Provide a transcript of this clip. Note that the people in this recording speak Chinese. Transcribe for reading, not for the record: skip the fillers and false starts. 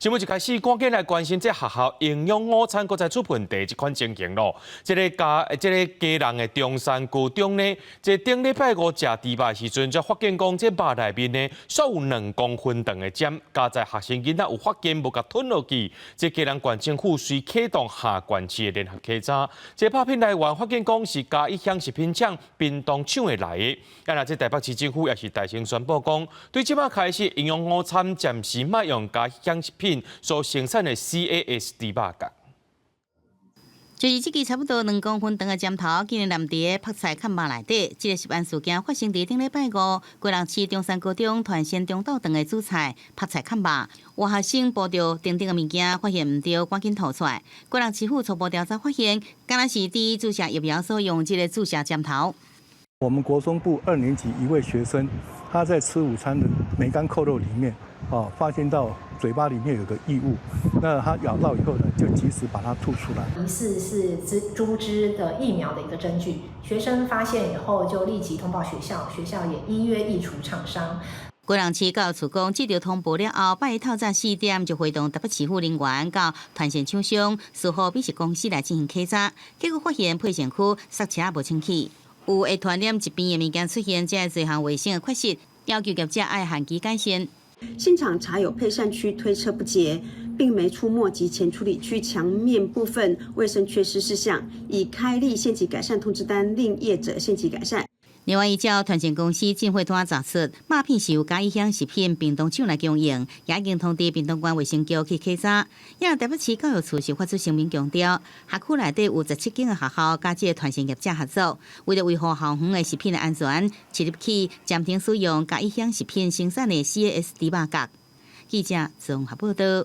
新闻一开始，赶紧来关心这学校营养午餐搁再出问题这款情形咯。这个家人的中山高中呢，这顶礼拜五食猪肉时阵，才发现讲这肉内面呢，少有2公分长的尖，加在学生囡仔有发现无甲吞落去。这嘉南县政府遂启动下县市的联合稽查，这拍片来源发现讲是嘉义乡食品厂冰冻厂的来的。啊，这台北市政府也是大声宣布讲，对即马开始营养午餐暂时卖用嘉义乡食品所生产的 CAS 猪肉角。就是这个差不多2公分长的尖头，竟然淋伫泡菜看肉内底。这个食案事件发生伫顶礼拜五，贵人市中山高中团线中道长的主菜泡菜看肉，有学生抱着等等的物件，发现唔对，赶紧吐出来。贵人市府初步调查发现，敢若是第一注射疫苗所用这个注射尖头。我们国中部2年级一位学生，他在吃午餐的梅干扣肉里面，发现到嘴巴里面有个异物，那他咬到以后呢，就及时把它吐出来。疑似是猪只的疫苗的一个证据，学生发现以后就立即通报学校，学校也依约移除厂商。贵人市教育处讲，接到通报了后，8日透早4点就会同台北市府人员到团线厂商、事后美食公司来进行稽查，结果发现配线区刹车无清气。有会传染疾病的物件出现，这多项卫生的缺失，要求业者爱限期改善。现场查有配扇区推车不洁，并没出没及前处理区墙面部分卫生缺失事项，已开立限期改善通知单，令业者限期改善。另外，依照团线公司进会单查出，肉片是由嘉义乡食品冰冻厂来供应，也已经通知冰冻关卫生局去稽查。也台北市教育处是发出声明强调，辖区内底有17间的学校，甲这个团线业者合作，为了维护校园的食品的安全，7日起暂停使用嘉义乡食品生产的 CAS 猪肉角。记者综合报道。